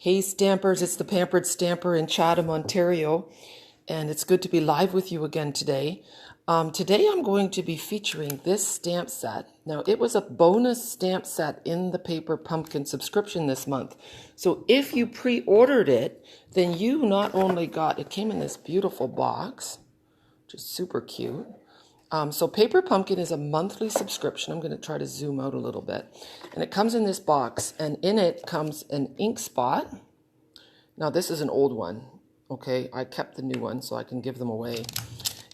Hey Stampers, it's the Pampered Stamper in Chatham, Ontario, and it's good to be live with you again today. Today I'm going to be featuring this stamp set. Now, it was a bonus stamp set in the Paper Pumpkin subscription this month. So if you pre-ordered it, then you not only got, it came in this beautiful box, which is super cute. So Paper Pumpkin is a monthly subscription. I'm going to try to zoom out a little bit. And it comes in this box, and in it comes an ink spot. Now this is an old one, okay? I kept the new one so I can give them away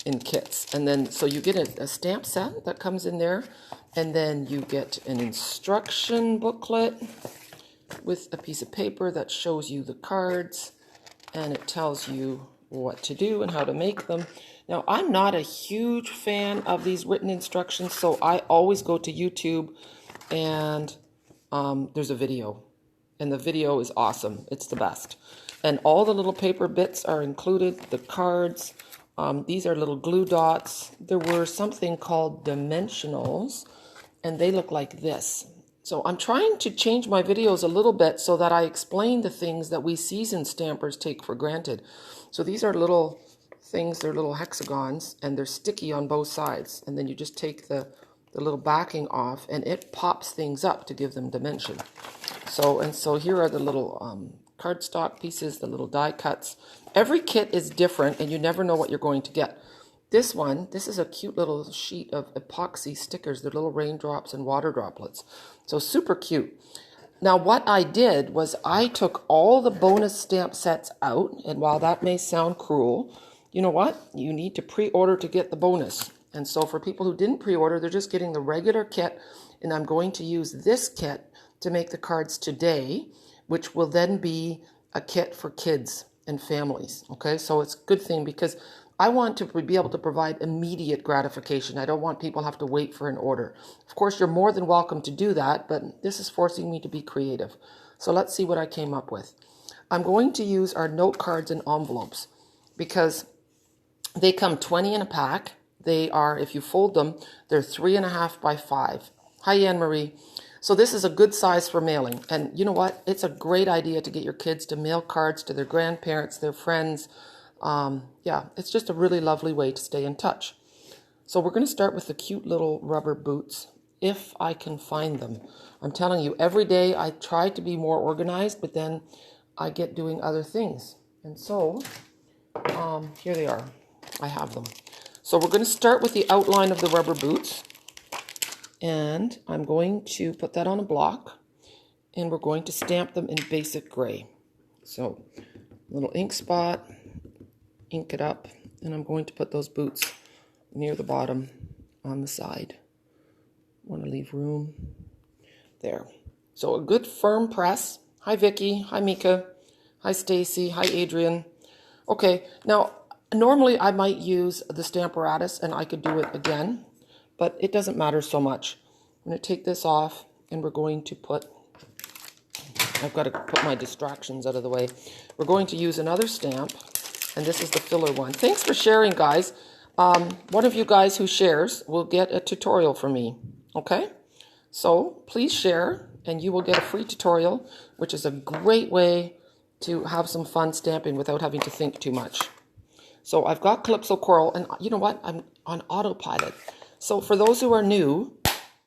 in kits. And then, so you get a stamp set that comes in there, and then you get an instruction booklet with a piece of paper that shows you the cards, and it tells you what to do and how to make them. Now, I'm not a huge fan of these written instructions, so I always go to YouTube, and there's a video, and the video is awesome. It's the best. And all the little paper bits are included, the cards. These are little glue dots. There were something called dimensionals, and they look like this. So I'm trying to change my videos a little bit so that I explain the things that we seasoned stampers take for granted. So these are little things, they're little hexagons, and they're sticky on both sides. And then you just take the little backing off, and it pops things up to give them dimension. So here are the little cardstock pieces, the little die cuts. Every kit is different, and you never know what you're going to get. This is a cute little sheet of epoxy stickers. They're little raindrops and water droplets. So super cute. Now what I did was I took all the bonus stamp sets out, and while that may sound cruel, you know what? You need to pre-order to get the bonus. And so for people who didn't pre-order, they're just getting the regular kit, and I'm going to use this kit to make the cards today, which will then be a kit for kids and families. Okay, so it's a good thing because I want to be able to provide immediate gratification. I don't want people to have to wait for an order. Of course, you're more than welcome to do that, but this is forcing me to be creative. So let's see what I came up with. I'm going to use our note cards and envelopes because they come 20 in a pack. They are, if you fold them, they're 3.5 by 5. Hi, Anne Marie. So this is a good size for mailing. And you know what? It's a great idea to get your kids to mail cards to their grandparents, their friends. Yeah, it's just a really lovely way to stay in touch. So we're going to start with the cute little rubber boots, if I can find them. I'm telling you, every day I try to be more organized, but then I get doing other things. And so here they are. I have them. So we're going to start with the outline of the rubber boots. And I'm going to put that on a block, and we're going to stamp them in basic gray. So little ink spot, ink it up, and I'm going to put those boots near the bottom on the side. Want to leave room there. So a good firm press. Hi Vicky, hi Mika, hi Stacy, hi Adrian. Okay, now normally I might use the Stamparatus and I could do it again, but it doesn't matter so much. I'm going to take this off, and we're going to put, I've got to put my distractions out of the way. We're going to use another stamp, and this is the filler one. Thanks for sharing, guys. One of you guys who shares will get a tutorial from me, okay? So please share, and you will get a free tutorial, which is a great way to have some fun stamping without having to think too much. So I've got Calypso Coral, and you know what? I'm on autopilot. So for those who are new,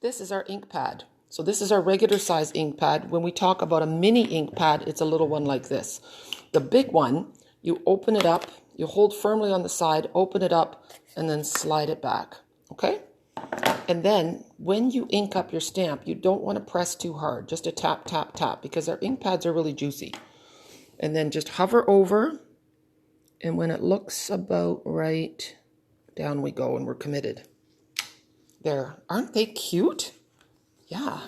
this is our ink pad. So this is our regular size ink pad. When we talk about a mini ink pad, it's a little one like this. The big one, you open it up, you hold firmly on the side, open it up, and then slide it back, okay? And then when you ink up your stamp, you don't want to press too hard, just a tap, tap, tap, because our ink pads are really juicy. And then just hover over, and when it looks about right, down we go, and we're committed. There. Aren't they cute? Yeah.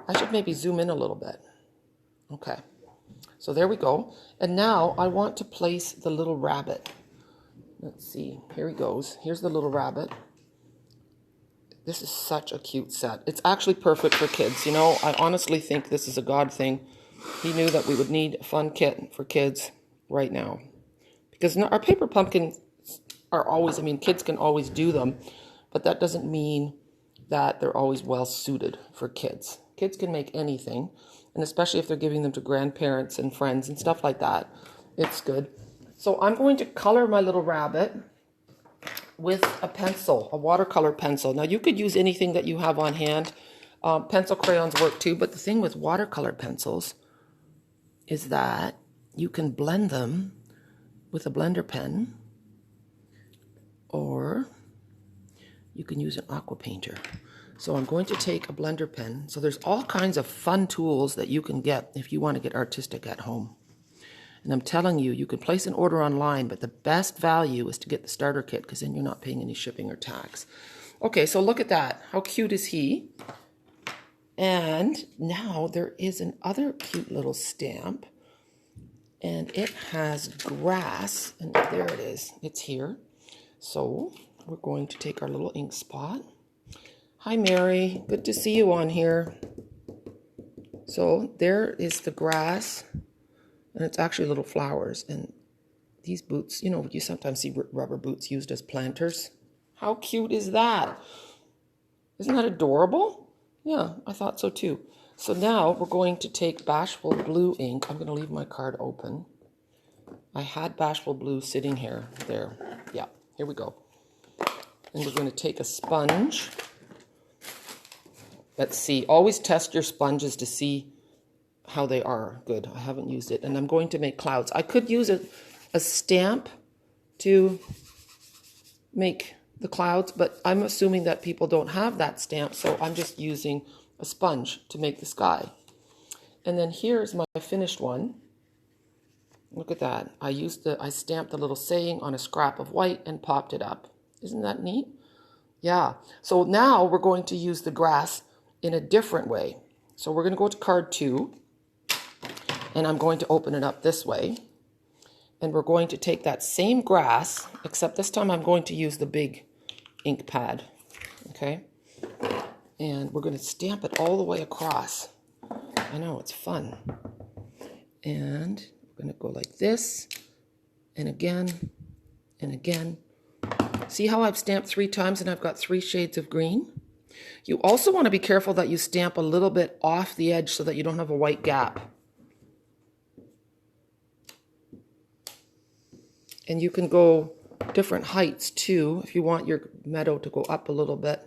I should maybe zoom in a little bit. Okay. So there we go. And now I want to place the little rabbit. Let's see. Here he goes. Here's the little rabbit. This is such a cute set. It's actually perfect for kids. You know, I honestly think this is a God thing. He knew that we would need a fun kit for kids right now. Because our paper pumpkins are always, I mean, kids can always do them, but that doesn't mean that they're always well suited for kids. Kids can make anything, And especially if they're giving them to grandparents and friends and stuff like that, it's good. So I'm going to color my little rabbit with a pencil, a watercolor pencil. Now you could use anything that you have on hand. Pencil crayons work too, but the thing with watercolor pencils is that you can blend them with a blender pen, or you can use an aqua painter. So I'm going to take a blender pen. So there's all kinds of fun tools that you can get if you want to get artistic at home. And I'm telling you, you can place an order online, but the best value is to get the starter kit, because then you're not paying any shipping or tax. Okay, so look at that. How cute is he? And now there is another cute little stamp, and it has grass, and there it is. It's here. So we're going to take our little ink spot. Hi, Mary. Good to see you on here. So there is the grass, and it's actually little flowers. And these boots, you know, you sometimes see rubber boots used as planters. How cute is that? Isn't that adorable? Yeah, I thought so too. So now we're going to take Bashful Blue ink. I'm going to leave my card open. I had Bashful Blue sitting here. There. Yeah, here we go. And we're going to take a sponge. Let's see. Always test your sponges to see how they are. Good. I haven't used it. And I'm going to make clouds. I could use a stamp to make the clouds, but I'm assuming that people don't have that stamp, so I'm just using a sponge to make the sky. And then here's my finished one. Look at that. I stamped the little saying on a scrap of white and popped it up. Isn't that neat? Yeah. So now we're going to use the grass in a different way. So we're going to go to card 2, and I'm going to open it up this way. And we're going to take that same grass, except this time I'm going to use the big ink pad. Okay? And we're going to stamp it all the way across. I know, it's fun. And we're going to go like this, and again, and again. See how I've stamped 3 times and I've got 3 shades of green? You also want to be careful that you stamp a little bit off the edge so that you don't have a white gap. And you can go different heights too if you want your meadow to go up a little bit.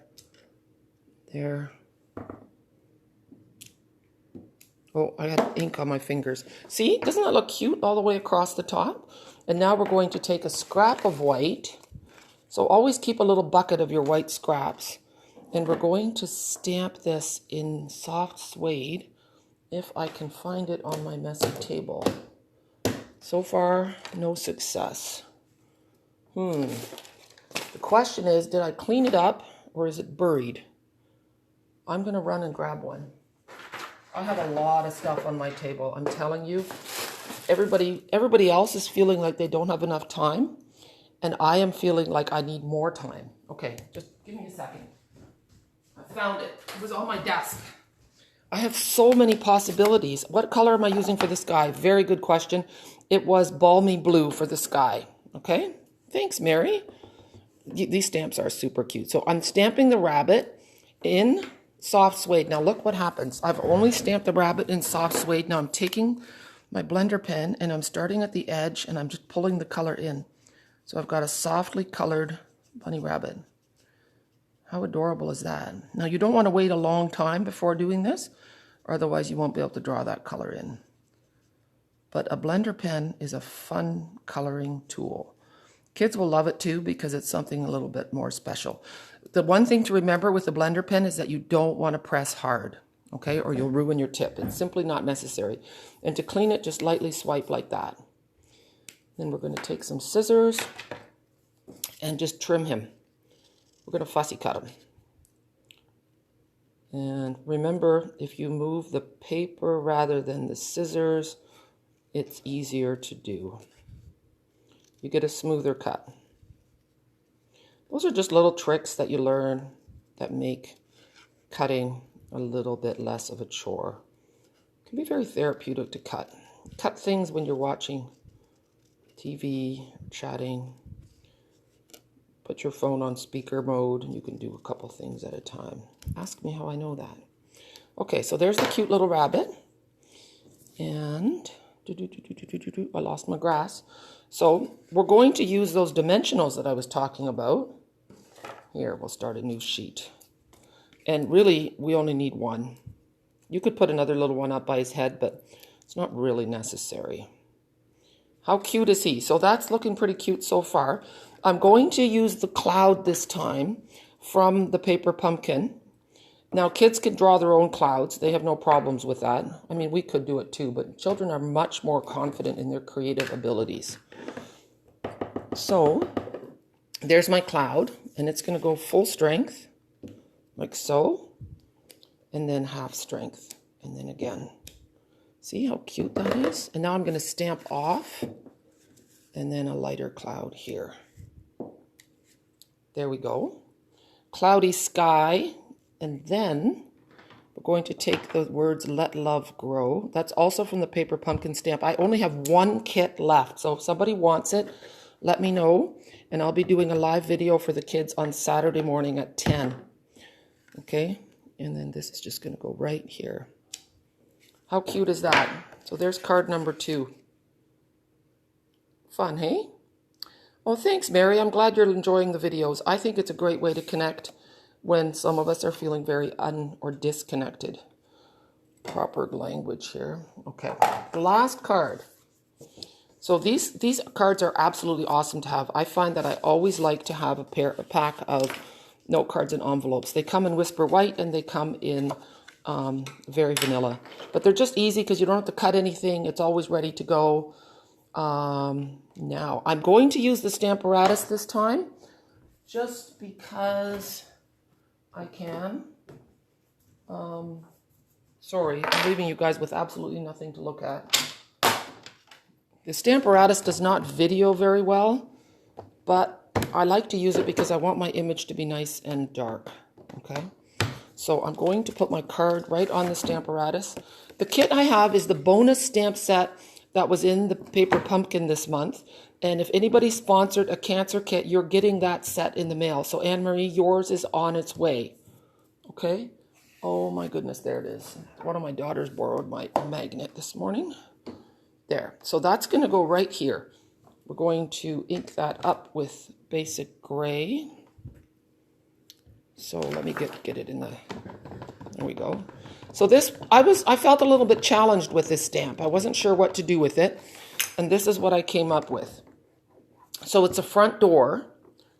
There. Oh, I had ink on my fingers. See, doesn't that look cute all the way across the top? And now we're going to take a scrap of white. So always keep a little bucket of your white scraps. And we're going to stamp this in soft suede, if I can find it on my messy table. So far, no success. The question is, did I clean it up or is it buried? I'm going to run and grab one. I have a lot of stuff on my table. I'm telling you, everybody else is feeling like they don't have enough time, and I am feeling like I need more time. Okay, just give me a second. I found it. It was on my desk. I have so many possibilities. What color am I using for the sky? Very good question. It was balmy blue for the sky. Okay? Thanks, Mary. These stamps are super cute. So I'm stamping the rabbit in soft suede. Now look what happens. I've only stamped the rabbit in soft suede. Now I'm taking my blender pen and I'm starting at the edge and I'm just pulling the color in. So I've got a softly colored bunny rabbit. How adorable is that? Now you don't want to wait a long time before doing this, or otherwise you won't be able to draw that color in. But a blender pen is a fun coloring tool. Kids will love it too because it's something a little bit more special. The one thing to remember with the blender pen is that you don't want to press hard, okay, or you'll ruin your tip. It's simply not necessary. And to clean it, just lightly swipe like that. Then we're going to take some scissors and just trim him. We're going to fussy cut him. And remember, if you move the paper rather than the scissors, it's easier to do. You get a smoother cut. Those are just little tricks that you learn that make cutting a little bit less of a chore. It can be very therapeutic to cut. Cut things when you're watching TV, chatting. Put your phone on speaker mode and you can do a couple things at a time. Ask me how I know that. Okay, so there's the cute little rabbit. And I lost my grass. So we're going to use those dimensionals that I was talking about. Here, we'll start a new sheet. And really, we only need one. You could put another little one up by his head, but it's not really necessary. How cute is he? So that's looking pretty cute so far. I'm going to use the cloud this time from the paper pumpkin. Now, kids can draw their own clouds. They have no problems with that. I mean, we could do it too, but children are much more confident in their creative abilities. So there's my cloud, and it's going to go full strength, like so, and then half strength, and then again. See how cute that is? And now I'm going to stamp off, and then a lighter cloud here. There we go. Cloudy sky, and then we're going to take the words "Let Love Grow." That's also from the paper pumpkin stamp. I only have one kit left, so if somebody wants it, let me know, and I'll be doing a live video for the kids on Saturday morning at 10. Okay, and then this is just going to go right here. How cute is that? So there's card number 2. Fun, hey? Oh, thanks, Mary. I'm glad you're enjoying the videos. I think it's a great way to connect when some of us are feeling very or disconnected. Proper language here. Okay, the last card. So these cards are absolutely awesome to have. I find that I always like to have a pack of note cards and envelopes. They come in Whisper White and they come in very vanilla. But they're just easy because you don't have to cut anything. It's always ready to go. Now, I'm going to use the Stamparatus this time just because I can. Sorry, I'm leaving you guys with absolutely nothing to look at. The Stamparatus does not video very well, but I like to use it because I want my image to be nice and dark, okay? So I'm going to put my card right on the Stamparatus. The kit I have is the bonus stamp set that was in the paper pumpkin this month. And if anybody sponsored a cancer kit, you're getting that set in the mail. So Anne-Marie, yours is on its way, okay? Oh my goodness, there it is. One of my daughters borrowed my magnet this morning. There, so that's going to go right here. We're going to ink that up with basic gray. So let me get it in the, there we go. So this, I felt a little bit challenged with this stamp. I wasn't sure what to do with it. And this is what I came up with. So it's a front door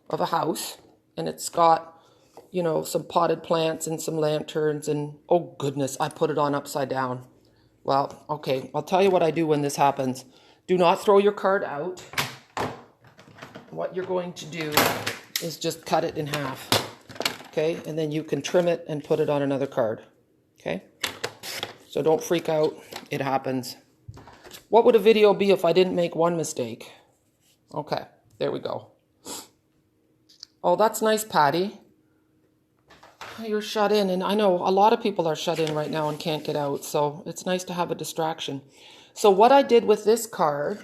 of a house, and it's got, you know, some potted plants and some lanterns, and oh goodness, I put it on upside down. Well, okay, I'll tell you what I do when this happens. Do not throw your card out. What you're going to do is just cut it in half, okay? And then you can trim it and put it on another card, okay? So don't freak out, it happens. What would a video be if I didn't make one mistake? Okay, there we go. Oh, that's nice, Patty. You're shut in, and I know a lot of people are shut in right now and can't get out, so it's nice to have a distraction. So what I did with this card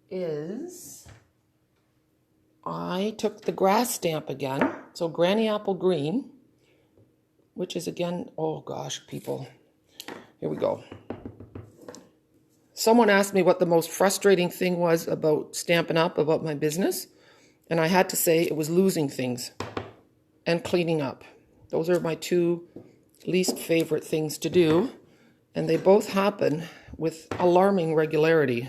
is I took the grass stamp again, so Granny Apple Green, which is again, oh gosh, people, here we go. Someone asked me what the most frustrating thing was about Stampin' Up, about my business, and I had to say it was losing things and cleaning up. Those are my 2 least favorite things to do, and they both happen with alarming regularity.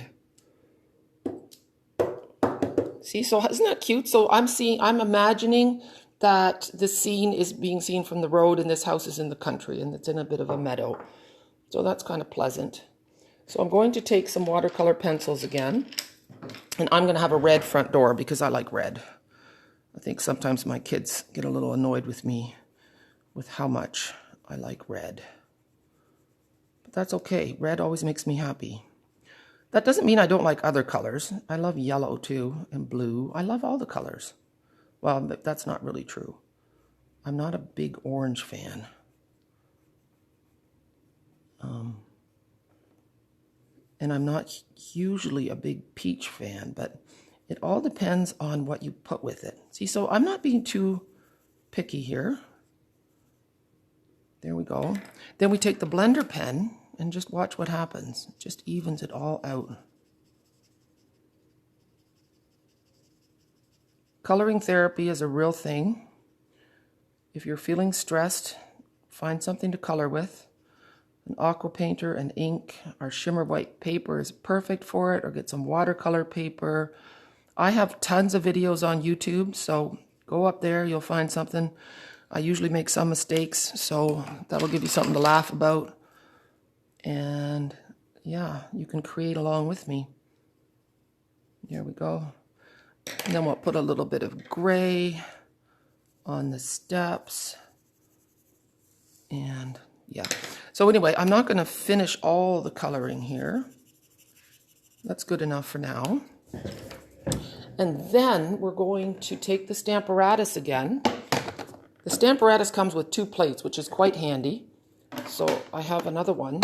See, so isn't that cute? So I'm imagining that the scene is being seen from the road, and this house is in the country, and it's in a bit of a meadow. So that's kind of pleasant. So I'm going to take some watercolor pencils again, and I'm going to have a red front door because I like red. I think sometimes my kids get a little annoyed with me with how much I like red. But that's okay. Red always makes me happy. That doesn't mean I don't like other colors. I love yellow too, and blue. I love all the colors. Well, that's not really true. I'm not a big orange fan. And I'm not usually a big peach fan, but it all depends on what you put with it. See, so I'm not being too picky here. There we go. Then we take the blender pen, and just watch what happens. It just evens it all out. Coloring therapy is a real thing. If you're feeling stressed, find something to color with. An aqua painter, an ink, or shimmer white paper is perfect for it, or get some watercolor paper. I have tons of videos on YouTube, so go up there, you'll find something. I usually make some mistakes, so that'll give you something to laugh about. And yeah, you can create along with me. There we go. And then we'll put a little bit of gray on the steps. And yeah. So anyway, I'm not going to finish all the coloring here. That's good enough for now. And then we're going to take the Stamparatus again. The Stamparatus comes with 2 plates, which is quite handy. So I have another one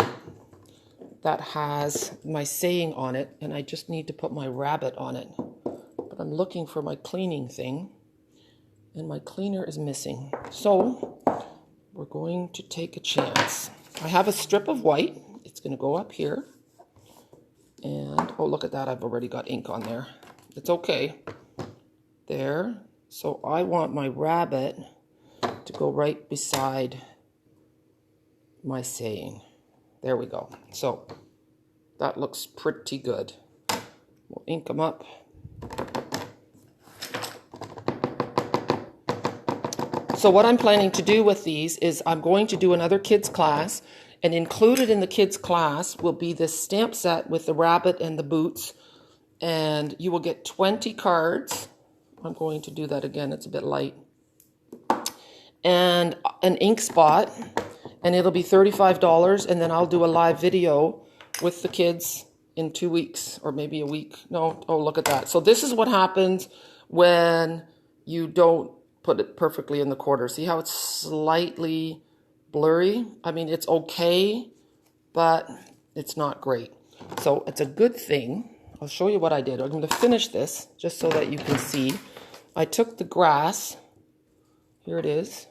that has my saying on it, and I just need to put my rabbit on it. But I'm looking for my cleaning thing, and my cleaner is missing. So we're going to take a chance. I have a strip of white. It's going to go up here. And, oh, look at that. I've already got ink on there. It's okay. There. So I want my rabbit to go right beside my saying. There we go. So that looks pretty good. We'll ink them up. So what I'm planning to do with these is I'm going to do another kids class, and included in the kids class will be this stamp set with the rabbit and the boots, and you will get 20 cards. I'm going to do that again, it's a bit light. And an ink spot, and it'll be $35, and then I'll do a live video with the kids in 2 weeks, or maybe a week. No, oh, look at that. So this is what happens when you don't put it perfectly in the quarter. See how it's slightly blurry? I mean, it's okay, but it's not great. So it's a good thing. I'll show you what I did. I'm going to finish this just so that you can see. I took the grass, here it is,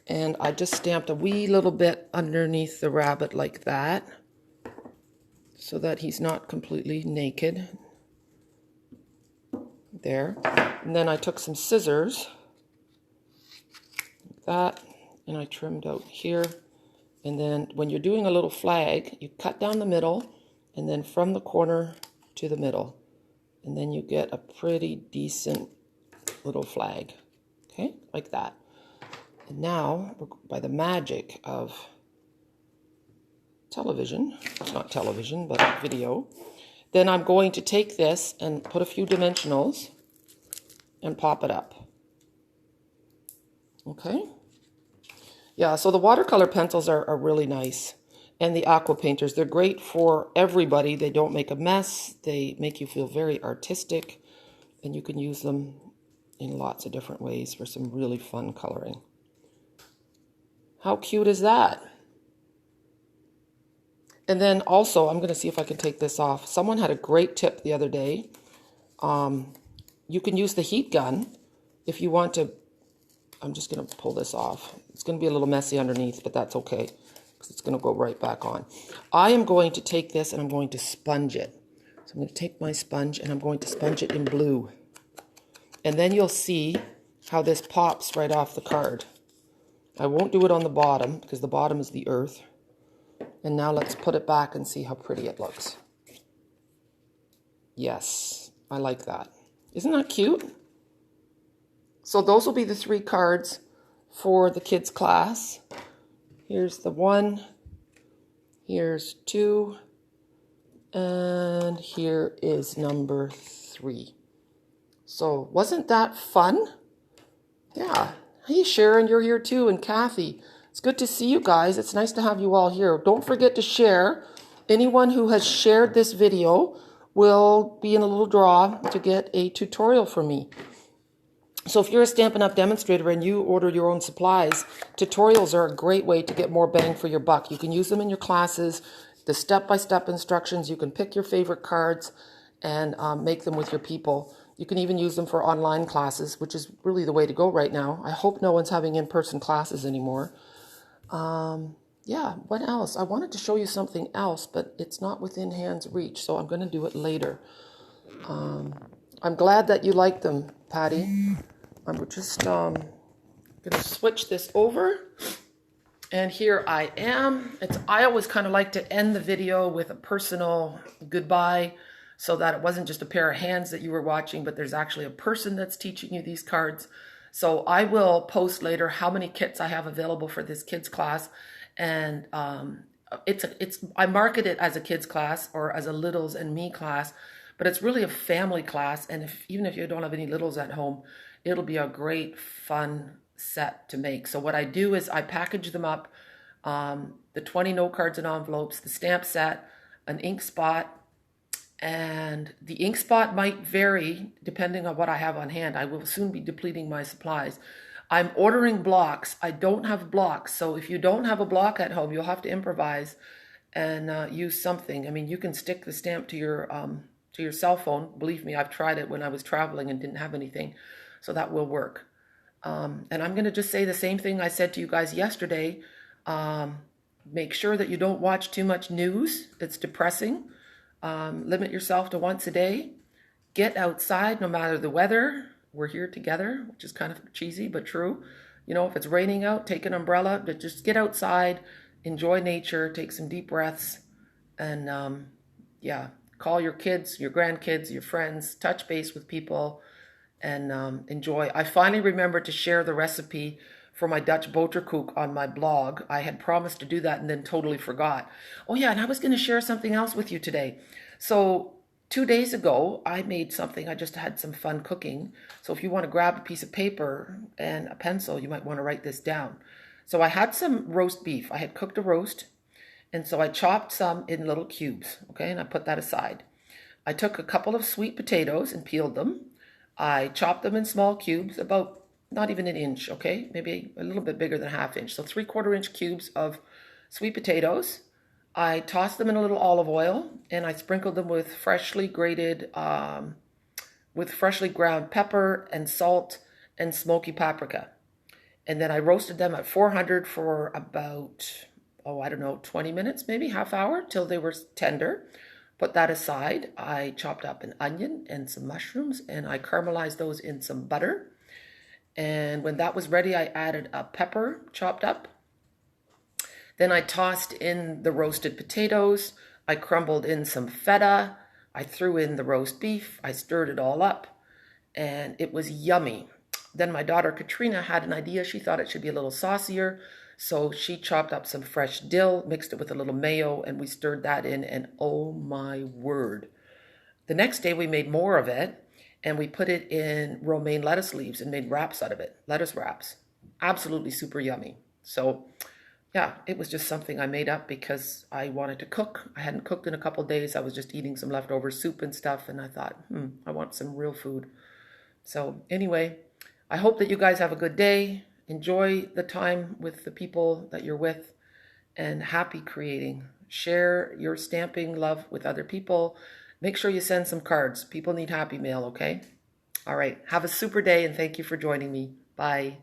and I just stamped a wee little bit underneath the rabbit like that, so that he's not completely naked. There. And then I took some scissors, like that, and I trimmed out here. And then when you're doing a little flag, you cut down the middle, and then from the corner to the middle. And then you get a pretty decent little flag. Okay, like that. And now, by the magic of television, it's not television, but video, then I'm going to take this and put a few dimensionals and pop it up. Okay? Yeah, so the watercolor pencils are really nice. And the aqua painters, they're great for everybody. They don't make a mess. They make you feel very artistic. And you can use them in lots of different ways for some really fun coloring. How cute is that? And then also, I'm going to see if I can take this off. Someone had a great tip the other day. You can use the heat gun if you want to. I'm just going to pull this off. It's going to be a little messy underneath, but that's okay, because it's going to go right back on. I am going to take this and I'm going to sponge it. So I'm going to take my sponge and I'm going to sponge it in blue. And then you'll see how this pops right off the card. I won't do it on the bottom, because the bottom is the earth. And now let's put it back and see how pretty it looks. Yes, I like that. Isn't that cute? So those will be the 3 cards for the kids' class. Here's the 1, here's 2, and here is number 3. So wasn't that fun? Yeah. Hey, Sharon, you're here too, and Kathy. It's good to see you guys. It's nice to have you all here. Don't forget to share. Anyone who has shared this video will be in a little draw to get a tutorial from me. So if you're a Stampin' Up! Demonstrator and you order your own supplies, tutorials are a great way to get more bang for your buck. You can use them in your classes, the step-by-step instructions. You can pick your favorite cards and make them with your people. You can even use them for online classes, which is really the way to go right now. I hope no one's having in-person classes anymore. Yeah, what else? I wanted to show you something else, but it's not within hand's reach, so I'm going to do it later. I'm glad that you like them, Patty. I'm just going to switch this over. And here I am. I always kind of like to end the video with a personal goodbye so that it wasn't just a pair of hands that you were watching, but there's actually a person that's teaching you these cards. So I will post later how many kits I have available for this kids class. And I market it as a kids class or as a littles and me class, but it's really a family class. And even if you don't have any littles at home, it'll be a great fun set to make. So what I do is I package them up, the 20 note cards and envelopes, the stamp set, an ink spot, and the ink spot might vary depending on what I have on hand. I will soon be depleting my supplies. I'm ordering blocks. I don't have blocks, so if you don't have a block at home, you'll have to improvise and use something. I mean, you can stick the stamp to your cell phone. Believe me, I've tried it when I was traveling and didn't have anything, so that will work. And I'm going to just say the same thing I said to you guys yesterday. Make sure that you don't watch too much news. It's depressing. Limit yourself to once a day. Get outside no matter the weather. We're here together, which is kind of cheesy, but true. You know, if it's raining out, take an umbrella, but just get outside, enjoy nature, take some deep breaths, and yeah, call your kids, your grandkids, your friends, touch base with people, and enjoy. I finally remembered to share the recipe for my Dutch boterkoek on my blog. I had promised to do that and then totally forgot. Oh yeah, and I was going to share something else with you today. So 2 days ago, I made something. I just had some fun cooking. So if you want to grab a piece of paper and a pencil, you might want to write this down. So I had some roast beef. I had cooked a roast, and so I chopped some in little cubes, okay, and I put that aside. I took a couple of sweet potatoes and peeled them. I chopped them in small cubes, about not even an inch, okay? Maybe a little bit bigger than a half inch. So 3/4 inch cubes of sweet potatoes. I tossed them in a little olive oil and I sprinkled them with freshly ground pepper and salt and smoky paprika. And then I roasted them at 400 for about, 20 minutes, maybe half hour, till they were tender. Put that aside. I chopped up an onion and some mushrooms and I caramelized those in some butter. And when that was ready, I added a pepper chopped up. Then I tossed in the roasted potatoes. I crumbled in some feta. I threw in the roast beef. I stirred it all up and it was yummy. Then my daughter Katrina had an idea. She thought it should be a little saucier. So she chopped up some fresh dill, mixed it with a little mayo, and we stirred that in, and oh my word. The next day we made more of it, and we put it in romaine lettuce leaves and made wraps out of it, lettuce wraps. Absolutely super yummy. So yeah, it was just something I made up because I wanted to cook. I hadn't cooked in a couple of days. I was just eating some leftover soup and stuff, and I thought, I want some real food. So anyway, I hope that you guys have a good day. Enjoy the time with the people that you're with, and happy creating. Share your stamping love with other people. Make sure you send some cards. People need happy mail, okay? All right. Have a super day, and thank you for joining me. Bye.